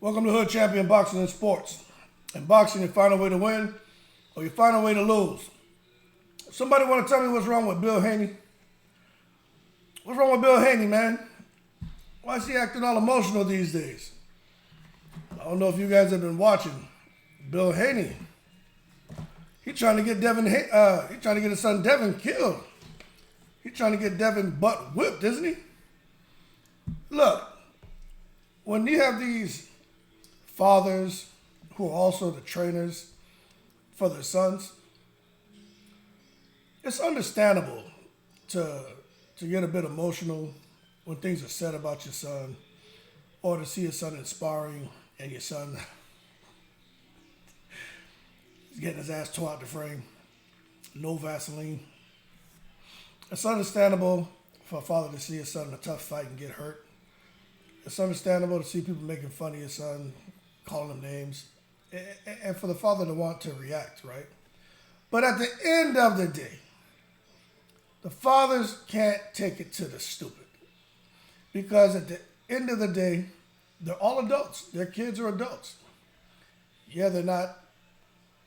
Welcome to Hood Champion Boxing and Sports. In boxing, you find a way to win or you find a way to lose. Somebody want to tell me what's wrong with Bill Haney? What's wrong with Bill Haney, man? Why is he acting all emotional these days? I don't know if you guys have been watching. Bill Haney, he trying to get he trying to get his son Devin killed. He trying to get Devin butt whipped, isn't he? Look, when you have these fathers who are also the trainers for their sons, it's understandable to get a bit emotional when things are said about your son, or to see your son inspiring and your son is getting his ass tore out the frame, no Vaseline. It's understandable for a father to see his son in a tough fight and get hurt. It's understandable to see people making fun of your son, calling him names, and for the father to want to react, right? But at the end of the day, the fathers can't take it to the stupid. Because at the end of the day, they're all adults. Their kids are adults. Yeah, they're not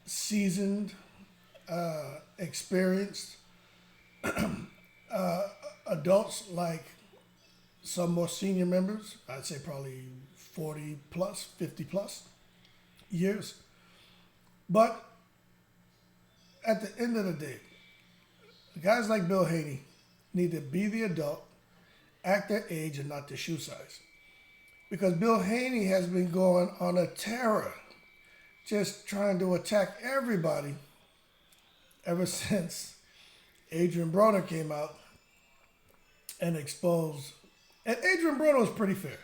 seasoned, experienced adults like some more senior members. I'd say probably 40 plus, 50 plus years. But at the end of the day, guys like Bill Haney need to be the adult, act their age and not their shoe size. Because Bill Haney has been going on a terror, just trying to attack everybody ever since Adrian Broner came out and exposed. And Adrian Broner was pretty fair.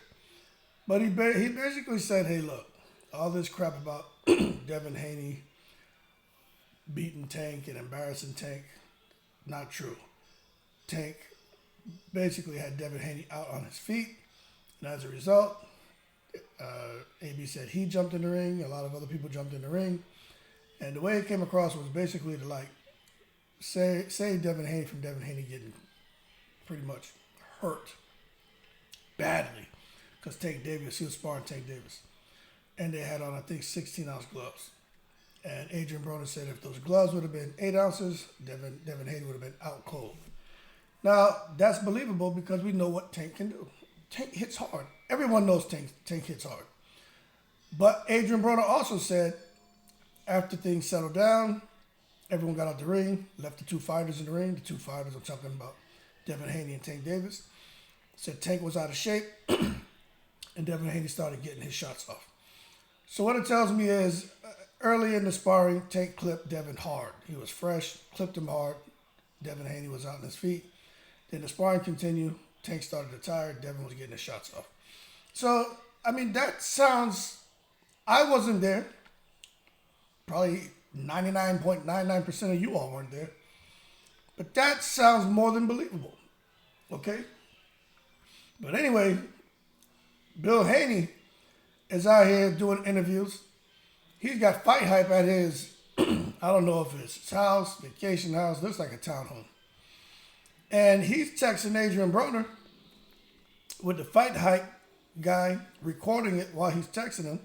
But he basically said, hey, look, all this crap about Devin Haney beating Tank and embarrassing Tank, not true. Tank basically had Devin Haney out on his feet. And as a result, AB said he jumped in the ring. A lot of other people jumped in the ring. And the way it came across was basically to like save Devin Haney from Devin Haney getting pretty much hurt badly. Because Tank Davis, he was sparring Tank Davis. And they had on, I think, 16-ounce gloves. And Adrian Broner said if those gloves would have been 8 ounces, Devin Haney would have been out cold. Now, that's believable because we know what Tank can do. Tank hits hard. Everyone knows Tank hits hard. But Adrian Broner also said after things settled down, everyone got out the ring, left the two fighters in the ring. The two fighters, I'm talking about Devin Haney and Tank Davis. Said Tank was out of shape, and Devin Haney started getting his shots off. So what it tells me is, early in the sparring, Tank clipped Devin hard. He was fresh, clipped him hard. Devin Haney was out on his feet. Then the sparring continued. Tank started to tire. Devin was getting his shots off. So, I mean, that sounds... I wasn't there. Probably 99.99% of you all weren't there. But that sounds more than believable. Okay? But anyway, Bill Haney is out here doing interviews. He's got fight hype at his, I don't know if it's his house, vacation house, looks like a townhome. And he's texting Adrian Broner with the fight hype guy recording it while he's texting him.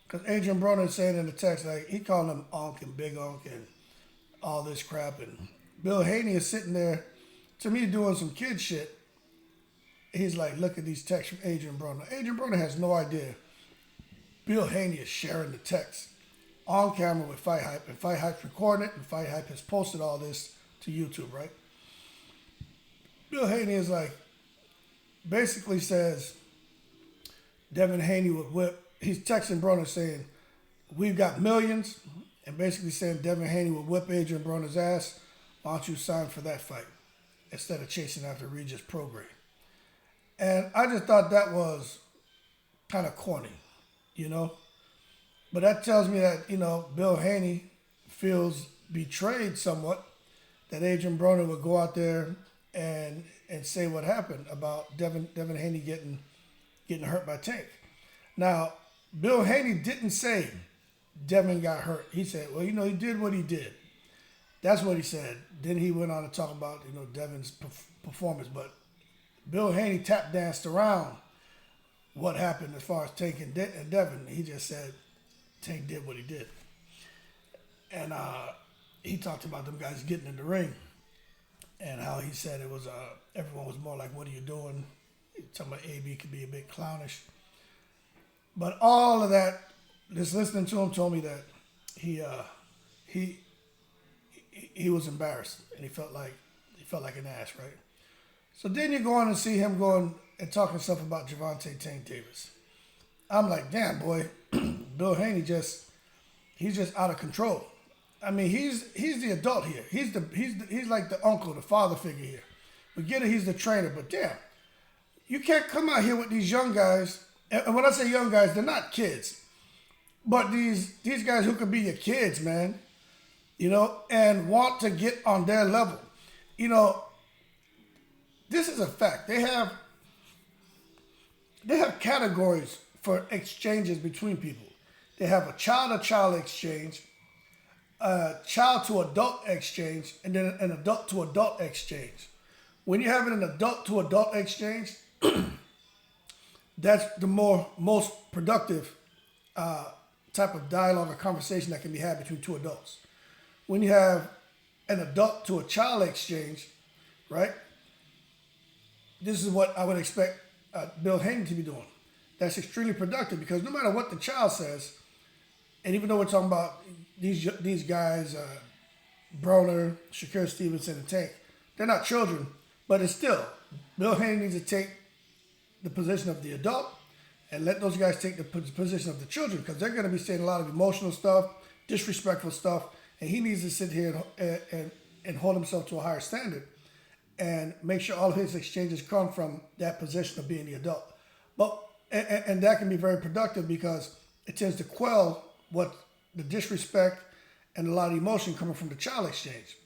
Because Adrian Broner is saying in the text, like, he calling him Onk and Big Onk and all this crap. And Bill Haney is sitting there, to me, doing some kid shit. He's like, look at these texts from Adrian Broner. Adrian Broner has no idea Bill Haney is sharing the text on camera with Fight Hype, and Fight Hype's recording it, and Fight Hype has posted all this to YouTube, right? Bill Haney is like, basically says, Devin Haney would whip. He's texting Broner saying, we've got millions, and basically saying Devin Haney would whip Adrian Broner's ass. Why don't you sign for that fight instead of chasing after Regis Prograis? And I just thought that was kind of corny, you know? But that tells me that, you know, Bill Haney feels betrayed somewhat that Adrian Broner would go out there and say what happened about Devin Haney getting hurt by Tank. Now, Bill Haney didn't say Devin got hurt. He said, well, you know, he did what he did. That's what he said. Then he went on to talk about, you know, Devin's performance. But Bill Haney tap danced around what happened as far as Tank and Devin. He just said Tank did what he did. And he talked about them guys getting in the ring and how he said it was everyone was more like, what are you doing? Talking about AB could be a bit clownish. But all of that, just listening to him told me that he was embarrassed and he felt like an ass, right? So then you go on and see him going and talking stuff about Gervonta Tank Davis. I'm like, damn, boy, Bill Haney he's just out of control. I mean, he's the adult here. He's like the uncle, the father figure here. We get it, he's the trainer, but damn, you can't come out here with these young guys. And when I say young guys, they're not kids, but these guys who could be your kids, man. You know, and want to get on their level. You know, this is a fact. They have categories for exchanges between people. They have a child-to-child exchange, a child-to-adult exchange, and then an adult-to-adult exchange. When you're having an adult-to-adult exchange, that's the most productive type of dialogue or conversation that can be had between two adults. When you have an adult-to-a-child exchange, right, this is what I would expect Bill Haney to be doing. That's extremely productive because no matter what the child says, and even though we're talking about these guys, Broner, Shakur Stevenson, and Tank, they're not children, but it's still, Bill Haney needs to take the position of the adult and let those guys take the position of the children because they're going to be saying a lot of emotional stuff, disrespectful stuff, and he needs to sit here and hold himself to a higher standard and make sure all of his exchanges come from that position of being the adult. But and that can be very productive because it tends to quell what the disrespect and a lot of emotion coming from the child exchange.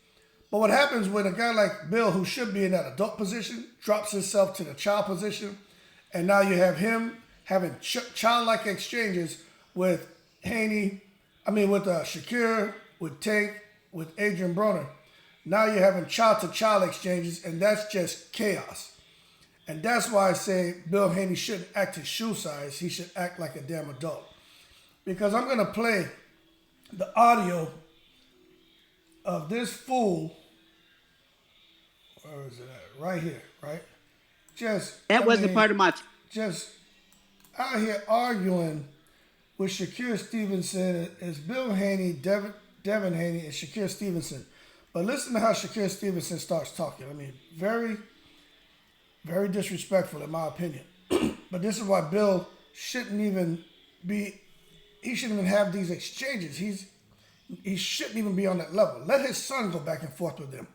But what happens when a guy like Bill, who should be in that adult position, drops himself to the child position, and now you have him having childlike exchanges with Shakur, with Tank, with Adrian Broner. Now you're having child-to-child exchanges, and that's just chaos. And that's why I say Bill Haney shouldn't act his shoe size. He should act like a damn adult. Because I'm going to play the audio of this fool. Where is it at? Right here, right? Part of my... Just out here arguing with Shakur Stevenson. It's Bill Haney, Devin Haney, and Shakur Stevenson. But listen to how Shakur Stevenson starts talking. I mean, very, very disrespectful in my opinion. But this is why Bill shouldn't even have these exchanges. He shouldn't even be on that level. Let his son go back and forth with him.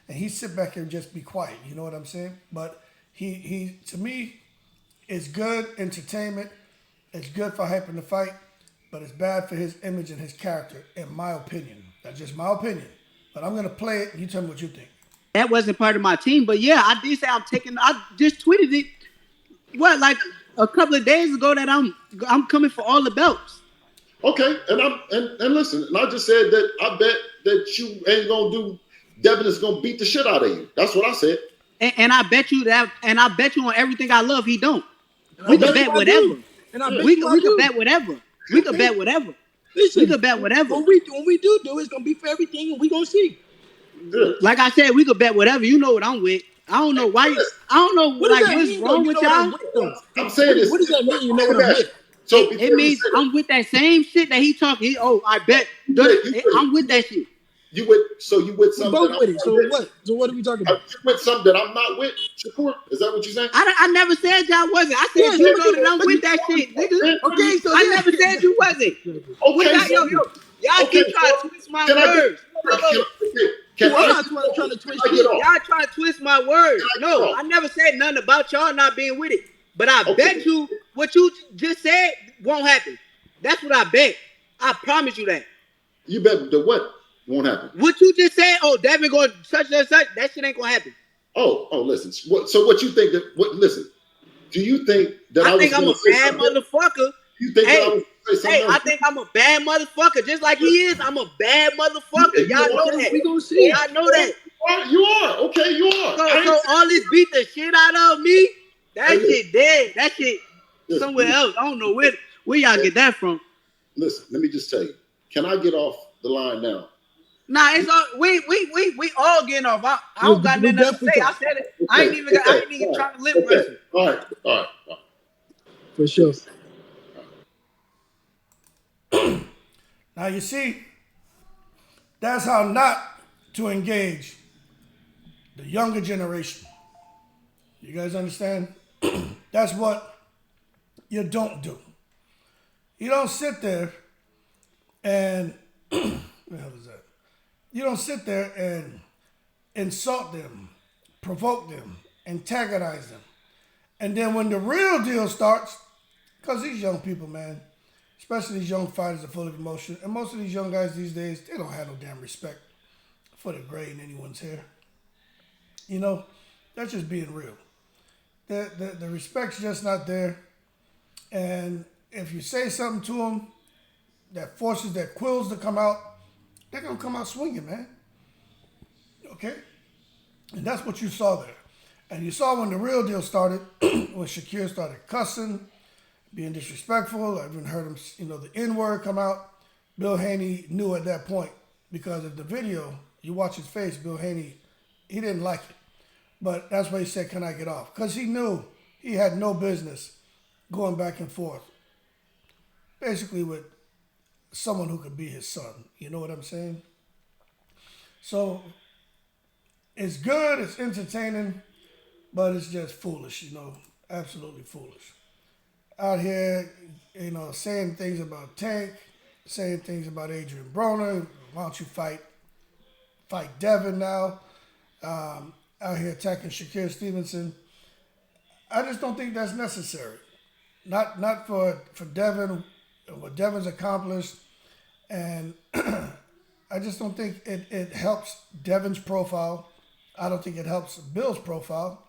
And he sit back here and just be quiet. You know what I'm saying? But he to me, is good entertainment. It's good for hyping the fight. But it's bad for his image and his character, in my opinion. That's just my opinion. But I'm going to play it. You tell me what you think. That wasn't part of my team. But yeah, I did say I just tweeted it, like a couple of days ago that I'm coming for all the belts. Okay, and listen, and I just said that I bet that you ain't going to do, Devin is going to beat the shit out of you. That's what I said. And I bet you that, and I bet you on everything I love, he don't. We can bet whatever. We can bet whatever. We can bet whatever. Listen, we could bet whatever. When we do, it's gonna be for everything, and we gonna see. Yeah. Like I said, we could bet whatever. You know what I'm with. I don't know why. I don't know what's wrong with y'all. I'm saying this. What does that mean? You know what I'm with? So it means I'm with that same shit that he talking. I bet. I'm with that shit. You with something? Both with it. So what? So what are we talking about? You with something that I'm not with, Shakur? Is that what you're saying? I never said y'all wasn't. I said you know that I'm with that shit, nigga. Okay, so I never said you wasn't. Okay, y'all keep trying to twist my words. I'm not trying to twist it. Y'all trying to twist my words. No, I never said nothing about y'all not being with it. But I bet you what you just said won't happen. That's what I bet. I promise you that. You bet the what won't happen? What you just said, Devin going such and such, that shit ain't gonna happen. Oh, listen. So what you think listen, do you think that I think I'm a bad motherfucker? You think that I was say something else? I think I'm a bad motherfucker. Just like he is, I'm a bad motherfucker. Y'all know that. We gonna see. Y'all know that. You are. Okay, you are. So all this beat the shit out of me, that shit dead. That shit. somewhere else. I don't know where y'all get that from. Listen, let me just tell you. Can I get off the line now? Nah, it's all we all getting off. I don't got nothing else to say. I said it. I ain't even trying to lip wrestle. All right. For sure. Now you see, that's how not to engage the younger generation. You guys understand? That's what you don't do. You don't sit there and what the hell is that? You don't sit there and insult them, provoke them, antagonize them. And then when the real deal starts, because these young people, man, especially these young fighters are full of emotion, and most of these young guys these days, they don't have no damn respect for the gray in anyone's hair. You know, that's just being real. The respect's just not there. And if you say something to them that forces their quills to come out, they're going to come out swinging, man. Okay? And that's what you saw there. And you saw when the real deal started, when Shakur started cussing, being disrespectful. I even heard him, the N-word come out. Bill Haney knew at that point, because of the video, you watch his face, Bill Haney, he didn't like it. But that's why he said, can I get off? Because he knew he had no business going back and forth, basically with someone who could be his son. You know what I'm saying? So it's good, it's entertaining, but it's just foolish, absolutely foolish. Out here, saying things about Tank, saying things about Adrian Broner. Why don't you fight Devin now? Out here attacking Shakur Stevenson. I just don't think that's necessary. Not for Devin, what Devin's accomplished. And I just don't think it helps Devin's profile. I don't think it helps Bill's profile.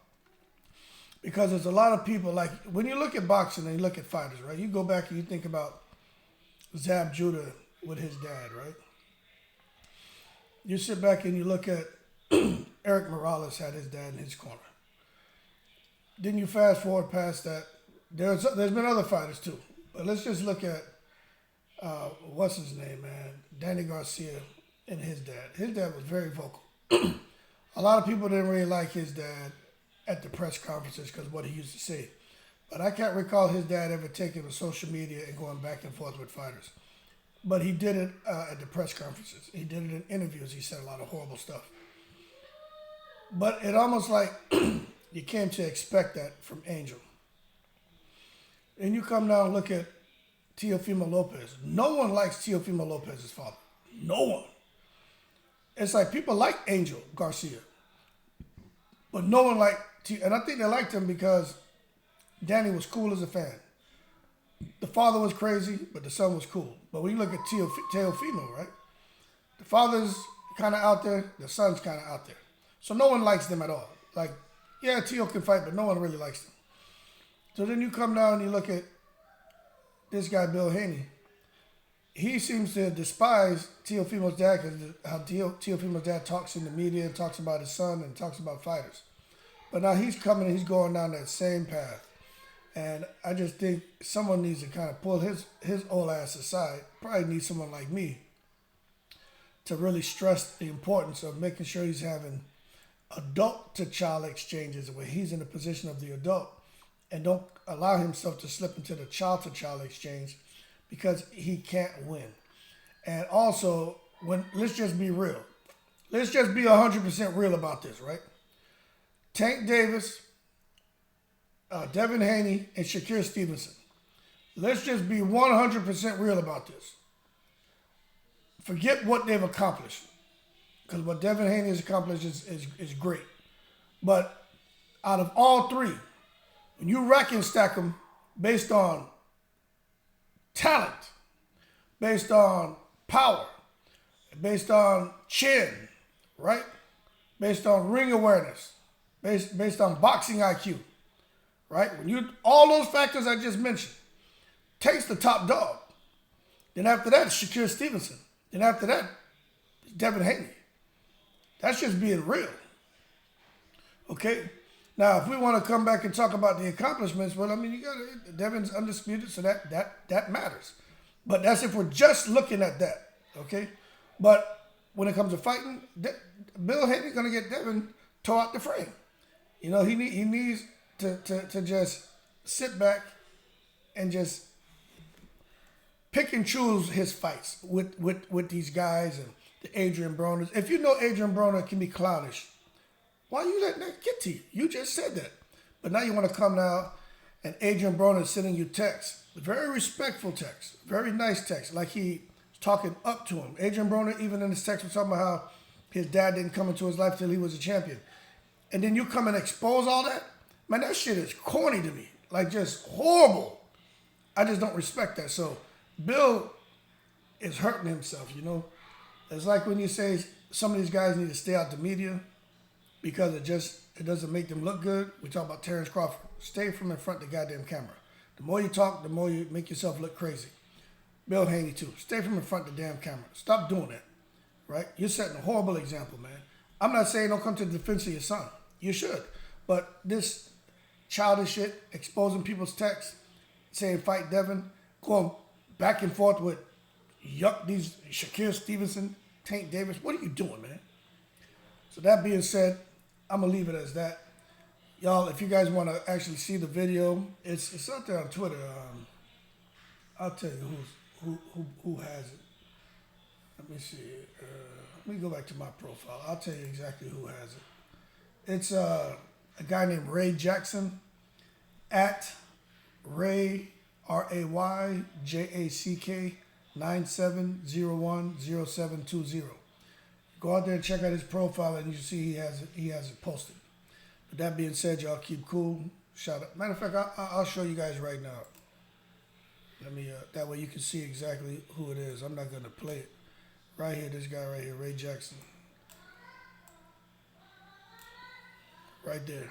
Because there's a lot of people, like, when you look at boxing and you look at fighters, right? You go back and you think about Zab Judah with his dad, right? You sit back and you look at Eric Morales had his dad in his corner. Then you fast forward past that. There's been other fighters too. But let's just look at, what's his name, man? Danny Garcia and his dad. His dad was very vocal. A lot of people didn't really like his dad at the press conferences because of what he used to say. But I can't recall his dad ever taking to social media and going back and forth with fighters. But he did it at the press conferences. He did it in interviews. He said a lot of horrible stuff. But it almost like you came to expect that from Angel. And you come down and look at Teofimo Lopez. No one likes Teofimo Lopez's father. No one. It's like people like Angel Garcia. But no one liked and I think they liked him because Danny was cool as a fan. The father was crazy, but the son was cool. But when you look at Teofimo, right? The father's kind of out there, the son's kind of out there. So no one likes them at all. Like, yeah, Teo can fight, but no one really likes them. So then you come down and you look at this guy, Bill Haney. He seems to despise Teofimo's dad because how Teofimo's dad talks in the media and talks about his son and talks about fighters. But now he's coming and he's going down that same path. And I just think someone needs to kind of pull his old ass aside. Probably need someone like me to really stress the importance of making sure he's having adult-to-child exchanges where he's in the position of the adult and don't allow himself to slip into the child-to-child exchange because he can't win. And also, let's just be real. Let's just be 100% real about this, right? Tank Davis, Devin Haney, and Shakur Stevenson. Let's just be 100% real about this. Forget what they've accomplished. Because what Devin Haney has accomplished is great. But out of all three, when you rack and stack them based on talent, based on power, based on chin, right? Based on ring awareness, based on boxing IQ, right? All those factors I just mentioned, takes the top dog. Then after that, Shakur Stevenson. Then after that, Devin Haney. That's just being real. Okay? Now, if we want to come back and talk about the accomplishments, well, I mean, you got Devin's undisputed, so that matters. But that's if we're just looking at that, okay? But when it comes to fighting, Bill Haney's gonna get Devin tore out the frame. You know, he needs to just sit back and just pick and choose his fights with these guys and the Adrian Broners. If you know Adrian Broner can be clownish, why you letting that get to you? You just said that. But now you want to come now and Adrian Broner is sending you texts. Very respectful text. Very nice text. Like he's talking up to him. Adrian Broner, even in his text, was talking about how his dad didn't come into his life till he was a champion. And then you come and expose all that? Man, that shit is corny to me. Like just horrible. I just don't respect that. So Bill is hurting himself, you know. It's like when you say some of these guys need to stay out the media because it doesn't make them look good. We talk about Terrence Crawford. Stay from in front of the goddamn camera. The more you talk, the more you make yourself look crazy. Bill Haney too. Stay from in front of the damn camera. Stop doing that, right? You're setting a horrible example, man. I'm not saying don't come to the defense of your son. You should. But this childish shit, exposing people's texts, saying fight Devin, going back and forth with these Shakur Stevenson, Tank Davis. What are you doing, man? So that being said, I'm gonna leave it as that. Y'all, if you guys want to actually see the video, it's out there on Twitter. I'll tell you who has it. Let me see. Let me go back to my profile. I'll tell you exactly who has it. It's a guy named Ray Jackson at Ray RAYJACK 97010720. Go out there and check out his profile, and you see he has it posted. But that being said, y'all keep cool. Shout out. Matter of fact, I'll show you guys right now. Let me that way you can see exactly who it is. I'm not gonna play it. Right here, this guy right here, Ray Jackson. Right there.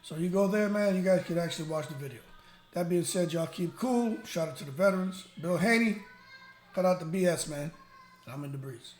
So you go there, man. You guys can actually watch the video. That being said, y'all keep cool. Shout out to the veterans. Bill Haney, cut out the BS, man. I'm in the breeze.